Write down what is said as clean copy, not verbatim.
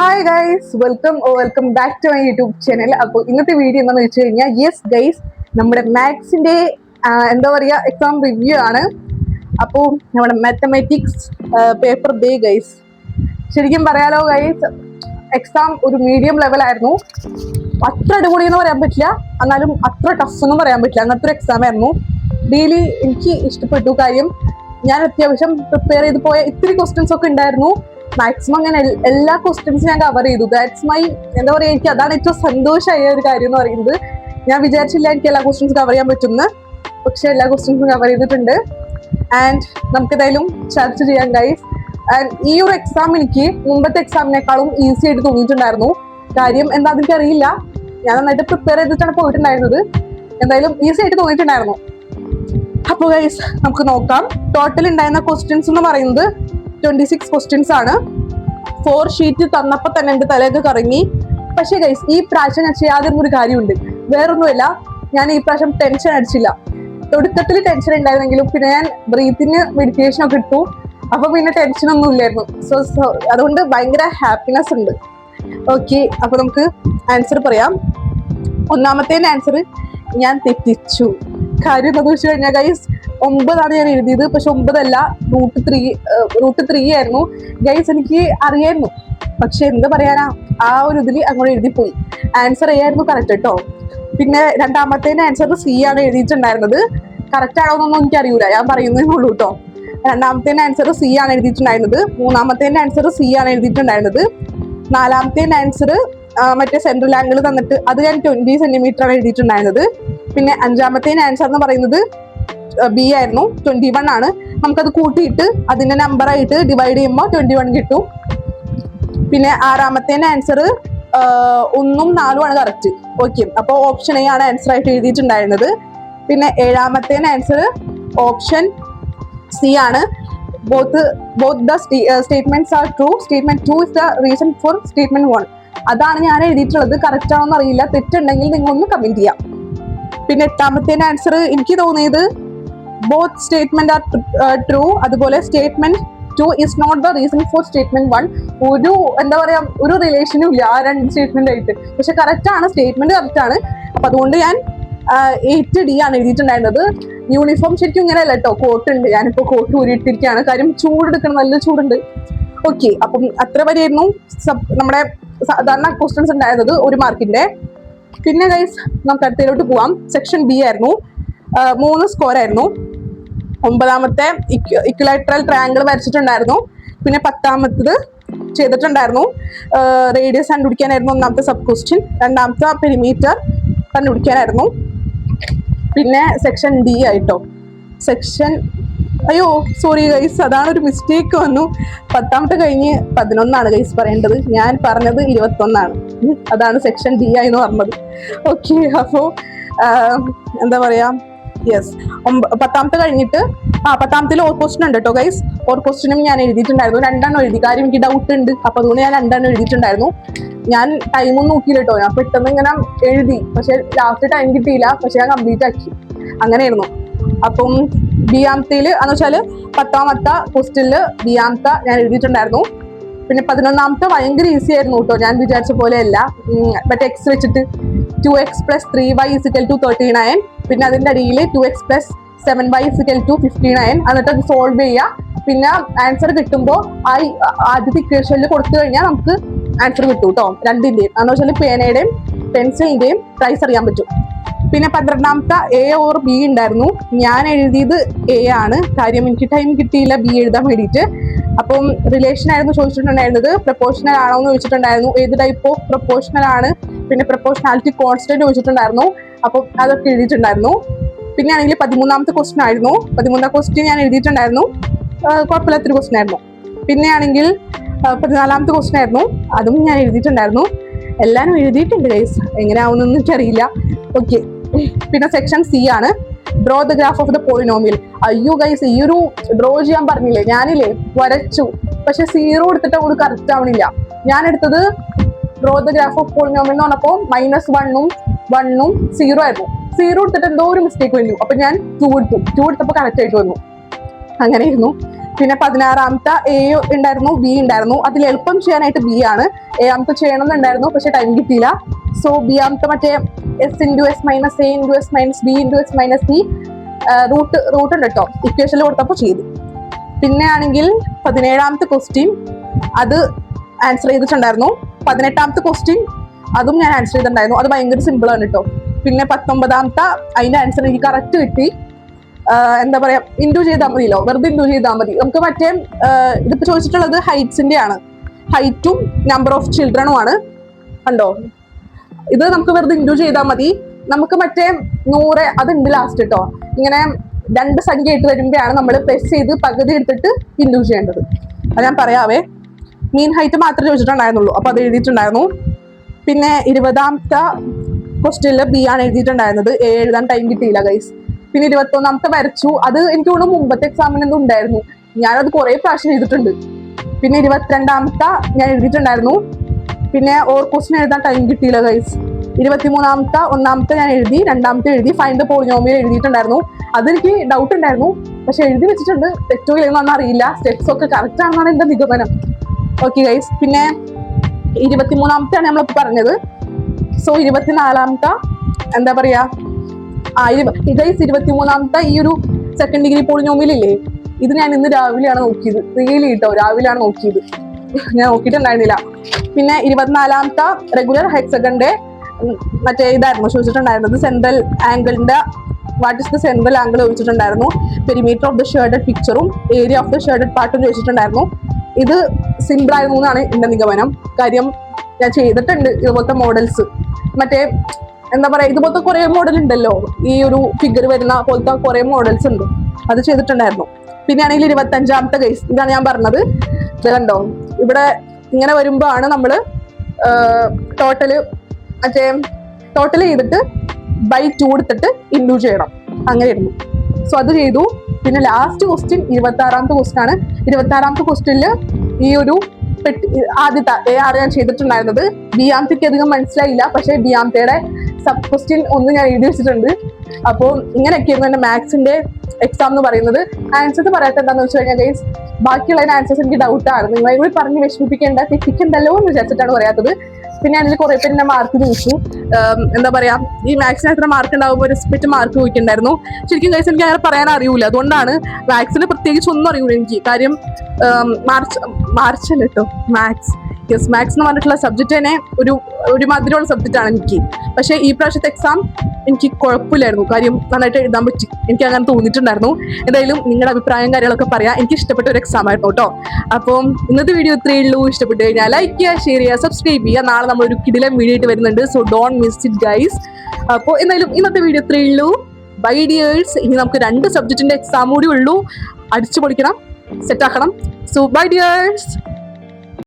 Hi guys, welcome back to my YouTube channel. അപ്പോൾ ഇന്നത്തെ video എന്താണെന്ന് വെച്ച് കഴിഞ്ഞാൽ, യെസ് ഗൈസ്, നമ്മുടെ മാത്സിന്റെ എന്താ പറയുക, എക്സാം റിവ്യൂ ആണ്. അപ്പോൾ നമ്മുടെ മാത്തമാറ്റിക്സ് പേപ്പർ ബേ ഗൈസ്, ശരിക്കും പറയാലോ ഗൈസ്, എക്സാം ഒരു മീഡിയം ലെവലായിരുന്നു. അത്ര അടിപൊളി എന്ന് പറയാൻ പറ്റില്ല, എന്നാലും അത്ര ടഫ് എന്നും പറയാൻ പറ്റില്ല. അങ്ങനത്തെ ഒരു എക്സാം ആയിരുന്നു. ഡെയിലി എനിക്ക് ഇഷ്ടപ്പെട്ടു. കാര്യം ഞാൻ അത്യാവശ്യം പ്രിപ്പയർ ചെയ്ത് പോയ ഇത്തിരി ക്വസ്റ്റ്യൻസ് ഒക്കെ ഉണ്ടായിരുന്നു. മാക്സിമം ഞാൻ എല്ലാ ക്വസ്റ്റ്യൻസും ഞാൻ കവർ ചെയ്തു. ദാറ്റ്സ് മൈ എന്താ പറയുക, എനിക്ക് അതാണ് ഏറ്റവും സന്തോഷമായ ഒരു കാര്യം എന്ന് പറയുന്നത്. ഞാൻ വിചാരിച്ചില്ല എനിക്ക് എല്ലാ ക്വസ്റ്റ്യൻസും കവർ ചെയ്യാൻ പറ്റുമെന്ന്, പക്ഷെ എല്ലാ ക്വസ്റ്റ്യൻസും കവർ ചെയ്തിട്ടുണ്ട്. ആൻഡ് നമുക്ക് എന്തായാലും ചർച്ച ചെയ്യാം ഗൈസ്. ആൻഡ് ഈ ഒരു എക്സാം എനിക്ക് മുമ്പത്തെ എക്സാമിനേക്കാളും ഈസി ആയിട്ട് തോന്നിയിട്ടുണ്ടായിരുന്നു. കാര്യം എന്താണെന്ന് എനിക്കറിയില്ല, ഞാൻ നന്നായിട്ട് പ്രിപ്പയർ ചെയ്തിട്ടാണ് പോയിട്ടുണ്ടായിരുന്നത്. എന്തായാലും ഈസി ആയിട്ട് തോന്നിയിട്ടുണ്ടായിരുന്നു. അപ്പോൾ ഗൈസ് നമുക്ക് നോക്കാം. ടോട്ടൽ ഉണ്ടായിരുന്ന ക്വസ്റ്റ്യൻസ് എന്ന് പറയുന്നത് 26 ക്വസ്റ്റ്യൻസ് ആണ്. 4 ഷീറ്റ് തന്നപ്പോൾ തന്നെ എൻ്റെ തലയൊക്കെ കറങ്ങി. പക്ഷേ ഗൈസ്, ഈ പ്രാവശ്യം ഞാൻ ചെയ്യാതിരുന്നൊരു കാര്യമുണ്ട്. വേറൊന്നുമില്ല, ഞാൻ ഈ പ്രാവശ്യം ടെൻഷൻ അടിച്ചില്ല. തുടക്കത്തിൽ ടെൻഷൻ ഉണ്ടായിരുന്നെങ്കിലും പിന്നെ ഞാൻ ബ്രീത്തിന് മെഡിറ്റേഷൻ ഒക്കെ ഇട്ടു. അപ്പൊ പിന്നെ ടെൻഷനൊന്നും ഇല്ലായിരുന്നു. സോ അതുകൊണ്ട് ഭയങ്കര ഹാപ്പിനെസ് ഉണ്ട്. ഓക്കെ, അപ്പൊ നമുക്ക് ആൻസർ പറയാം. ഒന്നാമത്തെ ആൻസർ ഞാൻ തെറ്റിച്ചു. കാര്യം എന്താണെന്ന് വെച്ച് കഴിഞ്ഞാൽ ഗൈസ്, 9 ഞാൻ എഴുതിയത്. പക്ഷെ 9 അല്ല, റൂട്ട് 3 ആയിരുന്നു ഗൈസ്. എനിക്ക് അറിയായിരുന്നു, പക്ഷെ എന്ത് പറയാനാ, ആ ഒരു ഇതിൽ അങ്ങോട്ട് എഴുതിപ്പോയി. ആൻസർ എ ആയിരുന്നു കറക്റ്റ് കേട്ടോ. പിന്നെ രണ്ടാമത്തെ ആൻസർ സി ആണ് എഴുതിയിട്ടുണ്ടായിരുന്നത്. കറക്റ്റ് ആണോ എന്നൊന്നും എനിക്ക് അറിയൂല, ഞാൻ പറയുന്നേ ഉള്ളൂ കേട്ടോ. രണ്ടാമത്തെ ആൻസർ സി ആണ് എഴുതിയിട്ടുണ്ടായിരുന്നത്. മൂന്നാമത്തെ ആൻസർ സി ആണ് എഴുതിയിട്ടുണ്ടായിരുന്നത്. നാലാമത്തെ ആൻസർ മറ്റേ സെൻട്രൽ ആംഗിൾ തന്നിട്ട് അത് ഞാൻ 20 സെന്റിമീറ്റർ ആണ് എഴുതിയിട്ടുണ്ടായിരുന്നത്. പിന്നെ അഞ്ചാമത്തെ ആൻസർ എന്ന് പറയുന്നത് ബി ആയിരുന്നു, 21 ആണ്. നമുക്കത് കൂട്ടിയിട്ട് അതിന്റെ നമ്പർ ആയിട്ട് ഡിവൈഡ് ചെയ്യുമ്പോൾ 21 കിട്ടും. പിന്നെ ആറാമത്തെ ആൻസർ 1ഉം 4ഉം ആണ് കറക്റ്റ്. ഓക്കെ, അപ്പോൾ ഓപ്ഷൻ എ ആണ് ആൻസർ ആയിട്ട് എഴുതിയിട്ടുണ്ടായിരുന്നത്. പിന്നെ ഏഴാമത്തെ ആൻസർ ഓപ്ഷൻ സി ആണ്. Both the statements are true. Statement 2 is the reason for statement 1. അതാണ് ഞാൻ എഴുതിയിട്ടുള്ളത്. കറക്റ്റ് ആണോന്ന് അറിയില്ല, തെറ്റുണ്ടെങ്കിൽ നിങ്ങളൊന്ന് കമന്റ് ചെയ്യാം. പിന്നെ എട്ടാമത്തെ ആൻസർ എനിക്ക് തോന്നിയത് ബോത്ത് സ്റ്റേറ്റ്മെന്റ് ആർ ട്രൂ. അതുപോലെ statement 2 is not the reason for statement 1. ഒരു എന്താ പറയാ, ഒരു റിലേഷനും ഇല്ല ആ രണ്ട് സ്റ്റേറ്റ്മെന്റ് ആയിട്ട്. പക്ഷെ കറക്റ്റ് ആണ്, സ്റ്റേറ്റ്മെന്റ് കറക്റ്റ് ആണ്. അപ്പൊ അതുകൊണ്ട് ഞാൻ 8D ആണ് എഴുതിയിട്ടുണ്ടായിരുന്നത്. യൂണിഫോം ശരിക്കും ഇങ്ങനെ അല്ല കേട്ടോ, കോട്ട് ഉണ്ട്. ഞാനിപ്പോ കോട്ട് ഊരിയിട്ടിരിക്കുകയാണ്. കാര്യം ചൂടെടുക്കണം, നല്ല ചൂടുണ്ട്. ഓക്കെ, അപ്പം അത്ര വരെയായിരുന്നു നമ്മുടെ സാധാരണ ക്വസ്റ്റ്യൻസ് ഉണ്ടായിരുന്നത് 1 മാർക്കിന്റെ. പിന്നെ ഗൈസ് നമുക്ക് അടുത്തതിലോട്ട് പോവാം. സെക്ഷൻ ബി ആയിരുന്നു. 3 സ്കോർ ആയിരുന്നു. 9ാമത്തെ ഇക്വലാറ്ററൽ ട്രയാങ്കിൾ വരച്ചിട്ടുണ്ടായിരുന്നു. പിന്നെ 10ാമത്തത് ചെയ്തിട്ടുണ്ടായിരുന്നു. റേഡിയസ് കണ്ടുപിടിക്കാനായിരുന്നു 1ാമത്തെ സബ് ക്വസ്റ്റ്യൻ. 2ാമത്തെ പെരിമീറ്റർ കണ്ടുപിടിക്കാനായിരുന്നു. പിന്നെ സെക്ഷൻ ഡി ആയിട്ടോ, സെക്ഷൻ അയ്യോ സോറി ഗൈസ്, അതാണ് ഒരു മിസ്റ്റേക്ക് വന്നു. 10ാമത്തെ കഴിഞ്ഞ് 11 ഗൈസ് പറയേണ്ടത്. ഞാൻ പറഞ്ഞത് 21. അതാണ് സെക്ഷൻ ഡി ആയി എന്ന് പറഞ്ഞത്. ഓക്കെ, അപ്പോൾ എന്താ പറയാ, യെസ്, 10ാമത്തെ കഴിഞ്ഞിട്ട് 10ാമത്തിൽ ഓർ ക്വസ്റ്റ്യൻ ഉണ്ട് കേട്ടോ ഗൈസ്. ഓർ ക്വസ്റ്റ്യനും ഞാൻ എഴുതിയിട്ടുണ്ടായിരുന്നു. 2 എഴുതി. കാര്യം എനിക്ക് ഡൗട്ട് ഉണ്ട്, അപ്പൊ അതുകൊണ്ട് ഞാൻ 2 എഴുതിയിട്ടുണ്ടായിരുന്നു. ഞാൻ ടൈമൊന്നും നോക്കിയില്ല കേട്ടോ, ഞാൻ പെട്ടെന്ന് ഇങ്ങനെ എഴുതി. പക്ഷെ ലാസ്റ്റ് ടൈം കിട്ടിയില്ല, പക്ഷെ ഞാൻ കംപ്ലീറ്റ് ആക്കി. അങ്ങനെയായിരുന്നു. അപ്പം ബിയാമത്തയിൽ എന്ന് വെച്ചാൽ 10ാമത്തെ ക്വസ്റ്റ്യനിൽ ബിയാമത്ത ഞാൻ എഴുതിയിട്ടുണ്ടായിരുന്നു. പിന്നെ 11ാമത്തെ ഭയങ്കര ഈസി ആയിരുന്നു കേട്ടോ, ഞാൻ വിചാരിച്ച പോലെ അല്ല. മറ്റേ എക്സ് വെച്ചിട്ട് 2x + 3y = 39. പിന്നെ അതിന്റെ അടിയിൽ 2x + 7y = 59. എന്നിട്ട് അത് സോൾവ് ചെയ്യുക. പിന്നെ ആൻസർ കിട്ടുമ്പോൾ ആദ്യത്തെ ഇക്വേഷനിൽ കൊടുത്തു കഴിഞ്ഞാൽ നമുക്ക് ആൻസർ കിട്ടും കേട്ടോ. രണ്ടിന്റെയും എന്ന് വെച്ചാൽ പേനയുടെയും പെൻസിലിന്റെയും പ്രൈസ് അറിയാൻ പറ്റും. പിന്നെ 12ാമത്തെ എ ഓർ ബി ഉണ്ടായിരുന്നു. ഞാൻ എഴുതിയത് എ ആണ്. കാര്യം എനിക്ക് ടൈം കിട്ടിയില്ല ബി എഴുതാൻ വേണ്ടിയിട്ട്. അപ്പം റിലേഷൻ ആയിരുന്നു ചോദിച്ചിട്ടുണ്ടായിരുന്നത്. പ്രപ്പോർഷണൽ ആണോ എന്ന് ചോദിച്ചിട്ടുണ്ടായിരുന്നു. ഏത് ടൈപ്പ് ഓഫ് പ്രപ്പോർഷണൽ ആണ്. പിന്നെ പ്രപ്പോർഷണാലിറ്റി കോൺസ്റ്റന്റ് ചോദിച്ചിട്ടുണ്ടായിരുന്നു. അപ്പം അതൊക്കെ എഴുതിയിട്ടുണ്ടായിരുന്നു. പിന്നെ ആണെങ്കിൽ 13ാമത്തെ ക്വസ്റ്റ്യൻ ആയിരുന്നു. 13ാം ക്വസ്റ്റ്യൻ ഞാൻ എഴുതിയിട്ടുണ്ടായിരുന്നു. കുഴപ്പമില്ലാത്തൊരു ക്വസ്റ്റ്യൻ ആയിരുന്നു. പിന്നെ ആണെങ്കിൽ 14ാമത്തെ ക്വസ്റ്റ്യൻ ആയിരുന്നു. അതും ഞാൻ എഴുതിയിട്ടുണ്ടായിരുന്നു. എല്ലാവരും എഴുതിയിട്ടുണ്ട് ഗൈസ്, എങ്ങനെയാവുന്നൊന്നും എനിക്കറിയില്ല. ഓക്കെ, പിന്നെ സെക്ഷൻ സി ആണ്. Draw the graph of the polynomial. അയ്യോ ഗൈസ്, ഈ ഒരു ഡ്രോ ചെയ്യാൻ പറഞ്ഞില്ലേ, ഞാനില്ലേ വരച്ചു. പക്ഷെ 0 എടുത്തിട്ട് ഒരു കറക്റ്റ് ആവണില്ല. ഞാൻ എടുത്തത് draw the graph of polynomial എന്ന് പറഞ്ഞപ്പോൾ -1ഉം 1ഉം 0 ആയിരുന്നു. 0 എടുത്തിട്ട് എന്തോ ഒരു മിസ്റ്റേക്ക് വന്നു. അപ്പൊ ഞാൻ 2 എടുത്തു. 2 എടുത്തപ്പോൾ കറക്റ്റ് ആയിട്ട് വന്നു. അങ്ങനെയായിരുന്നു. പിന്നെ 16ാമത്തെ എ ഉണ്ടായിരുന്നു, ബി ഉണ്ടായിരുന്നു. അതിൽ എളുപ്പം ചെയ്യാനായിട്ട് ബി ആണ്. എ ചെയ്യണം എന്നുണ്ടായിരുന്നു, പക്ഷെ ടൈം കിട്ടിയില്ല. സോ ബി മറ്റേ s into s minus a into s minus b into s minus c root ഉണ്ട് കേട്ടോ, ഇക്വേഷനിൽ കൊടുത്തപ്പോൾ ചെയ്തു. പിന്നെ ആണെങ്കിൽ 17ാമത്തെ ക്വസ്റ്റ്യൻ അത് ആൻസർ ചെയ്തിട്ടുണ്ടായിരുന്നു. 18ാമത്തെ ക്വസ്റ്റ്യൻ അതും ഞാൻ ആൻസർ ചെയ്തിട്ടുണ്ടായിരുന്നു. അത് ഭയങ്കര സിമ്പിൾ ആണ് കേട്ടോ. പിന്നെ 19ാമത്തെ അതിന്റെ ആൻസർ എനിക്ക് കറക്റ്റ് കിട്ടി. എന്താ പറയാ, ഇൻഡു ചെയ്താൽ മതിയല്ലോ, വെറുതെ ഇൻഡു ചെയ്താൽ മതി. നമുക്ക് മറ്റേ ഇതിപ്പോ ചോദിച്ചിട്ടുള്ളത് ഹൈറ്റ്സിന്റെ ആണ്, ഹൈറ്റും നമ്പർ ഓഫ് ചിൽഡ്രനും ആണ്. കണ്ടോ, ഇത് നമുക്ക് വെറുതെ ഇൻഡു ചെയ്താൽ മതി. നമുക്ക് മറ്റേ 100 അതുണ്ട് ലാസ്റ്റ് കേട്ടോ. ഇങ്ങനെ 2 സംഖ്യ ആയിട്ട് വരുമ്പോഴാണ് നമ്മൾ പ്ലസ് ചെയ്ത് പകുതി എടുത്തിട്ട് ഇൻഡു ചെയ്യേണ്ടത്. അത് ഞാൻ പറയാവേ. മീൻ ഹൈറ്റ് മാത്രമേ ചോദിച്ചിട്ടുണ്ടായിരുന്നുള്ളൂ, അപ്പൊ അത് എഴുതിയിട്ടുണ്ടായിരുന്നു. പിന്നെ 20ാമത്തെ ക്വസ്റ്റ്യനിൽ ബി ആണ് എഴുതിയിട്ടുണ്ടായിരുന്നത്. എ എഴുതാൻ ടൈം കിട്ടിയില്ല ഗൈസ്. പിന്നെ 21ാമത്തെ വരച്ചു. അത് എനിക്ക് തോന്നുന്നു മുമ്പത്തെ എക്സാമിന് എന്തും ഉണ്ടായിരുന്നു, ഞാനത് കുറെ പ്രാവശ്യം ചെയ്തിട്ടുണ്ട്. പിന്നെ 22ാമത്തെ ഞാൻ എഴുതിയിട്ടുണ്ടായിരുന്നു. പിന്നെ ഓർ ക്വസ്റ്റ്യൻ എഴുതാൻ ടൈം കിട്ടിയില്ല ഗൈസ്. 23ാമത്തെ 1ാമത്തെ ഞാൻ എഴുതി, 2ാമത്തെ എഴുതി. ഫൈൻഡ് പോളിനോമിയൽ എഴുതിയിട്ടുണ്ടായിരുന്നു. അതെനിക്ക് ഡൗട്ട് ഉണ്ടായിരുന്നു, പക്ഷെ എഴുതി വെച്ചിട്ടുണ്ട്. തെറ്റോ ഇല്ലെന്നൊന്നും അറിയില്ല. സ്റ്റെപ്സ് ഒക്കെ കറക്റ്റ് ആണെന്നാണ് എന്റെ നിഗമനം. Okay guys. പിന്നെ 23ാമത്തെയാണ് നമ്മളിപ്പോ പറഞ്ഞത്. സോ 24ാമത്തെ എന്താ പറയാ, ഗൈസ് 23ാമത്തെ ഈ ഒരു സെക്കൻഡ് ഡിഗ്രി പോളിനോമിയൽ ഇല്ലേ, ഇത് ഞാൻ ഇന്ന് രാവിലെയാണ് നോക്കിയത്. റിയലി കേട്ടോ, രാവിലെയാണ് നോക്കിയത്, ഞാൻ നോക്കിയിട്ടുണ്ടായിരുന്നില്ല. പിന്നെ 24ാമത്തെ റെഗുലർ ഹെക്സഗന്റെ മറ്റേ ഇതായിരുന്നു ചോദിച്ചിട്ടുണ്ടായിരുന്നത്. സെൻട്രൽ ആംഗിളിന്റെ what is the central angle ചോദിച്ചിട്ടുണ്ടായിരുന്നു. പെരിമീറ്റർ ഓഫ് ദ ഷേഡഡ് പിക്ചറും ഏരിയ ഓഫ് ദ ഷേഡഡ് പാർട്ടും ചോദിച്ചിട്ടുണ്ടായിരുന്നു. ഇത് സിമ്പിൾ ആയിരുന്നു എന്നാണ് എന്റെ നിഗമനം. കാര്യം ഞാൻ ചെയ്തിട്ടുണ്ട് ഇതുപോലത്തെ മോഡൽസ്. മറ്റേ എന്താ പറയാ, ഇതുപോലത്തെ കുറെ മോഡൽ ഉണ്ടല്ലോ, ഈ ഒരു ഫിഗർ വരുന്ന പോലത്തെ കുറെ മോഡൽസ് ഉണ്ട്, അത് ചെയ്തിട്ടുണ്ടായിരുന്നു. പിന്നെ ആണെങ്കിൽ 25ാമത്തെ കേസ് ഇതാണ് ഞാൻ പറഞ്ഞത്. ഇത് കണ്ടോ, ഇവിടെ ഇങ്ങനെ വരുമ്പോ ആണ് നമ്മള് ടോട്ടൽ ചെയ്തിട്ട് ബൈ 2 എടുത്തിട്ട് ഇൻഡു ചെയ്യണം, അങ്ങനെയായിരുന്നു. സോ അത് ചെയ്തു. പിന്നെ ലാസ്റ്റ് ക്വസ്റ്റ്യൻ 26ാമത്തെ ക്വസ്റ്റ്യൻ ആണ്. 26ാമത്തെ ക്വസ്റ്റ്യനിൽ ഈ ഒരു ആദ്യത്തെ AR ഞാൻ ചെയ്തിട്ടുണ്ടായിരുന്നത്. ബിയാമത്തേക്ക് അധികം മനസ്സിലായില്ല, പക്ഷെ ബിയാമത്തയുടെ സബ് ക്വസ്റ്റ്യൻ ഒന്ന് ഞാൻ എഴുതി വെച്ചിട്ടുണ്ട്. അപ്പോൾ ഇങ്ങനെയൊക്കെയായിരുന്നു എന്റെ മാത്സിന്റെ എക്സാം എന്ന് പറയുന്നത്. ആൻസേഴ്സ് പറയാത്ത എന്താണെന്ന് വെച്ച് കഴിഞ്ഞാൽ ഗൈസ്, ബാക്കിയുള്ള ആൻസേഴ്സ് എനിക്ക് ഡൗട്ടാണ്. നിങ്ങളെ കൂടി പറഞ്ഞ് വിഷമിപ്പിക്കേണ്ട, തെറ്റിക്കണ്ടല്ലോ എന്ന് വിചാരിച്ചിട്ടാണ് പറയാത്തത്. പിന്നെ അതിൽ കുറെ പേര് എന്നെ മാർക്ക് ചോദിച്ചു. എന്താ പറയാ, ഈ മാത്സിന് എത്ര മാർക്ക് ഉണ്ടാവുമ്പോൾ ഒരു സ്പെറ്റ് മാർക്ക് ചോദിക്കുന്നുണ്ടായിരുന്നു. ശരിക്കും ഗൈസ് എനിക്ക് അങ്ങനെ പറയാൻ അറിയൂല, അതുകൊണ്ടാണ് മാത്സിന് പ്രത്യേകിച്ച് ഒന്നും അറിയൂല എനിക്ക്. കാര്യം മാർച്ചല്ല കേട്ടോ, മാത്സ് എന്ന് പറഞ്ഞിട്ടുള്ള സബ്ജക്റ്റ് തന്നെ ഒരു മധുരമുള്ള സബ്ജക്റ്റ് ആണ് എനിക്ക്. പക്ഷെ ഈ പ്രാവശ്യത്തെ എക്സാം എനിക്ക് കുഴപ്പമില്ലായിരുന്നു. കാര്യം നന്നായിട്ട് എഴുതാൻ പറ്റി, എനിക്ക് അങ്ങനെ തോന്നിയിട്ടുണ്ടായിരുന്നു. എന്തായാലും നിങ്ങളുടെ അഭിപ്രായം കാര്യങ്ങളൊക്കെ പറയാം. എനിക്ക് ഇഷ്ടപ്പെട്ട ഒരു എക്സാം ആയിരുന്നു കേട്ടോ. അപ്പം ഇന്നത്തെ വീഡിയോ ഇത്രയേ ഉള്ളൂ. ഇഷ്ടപ്പെട്ടു കഴിഞ്ഞാൽ ലൈക്ക് ചെയ്യുക, ഷെയർ ചെയ്യുക, സബ്സ്ക്രൈബ് ചെയ്യുക. നാളെ നമ്മളൊരു കിടിലൻ വീഡിയോ ആയിട്ട് വരുന്നുണ്ട്. So don't miss it guys. അപ്പോൾ എന്തായാലും ഇന്നത്തെ വീഡിയോ ഇത്രയേ ഉള്ളൂ. Bye dears. ഇനി നമുക്ക് 2 സബ്ജക്റ്റിന്റെ എക്സാം കൂടി ഉള്ളൂ. അടിച്ചു പൊളിക്കണം, സെറ്റ് ആക്കണം. So bye dears.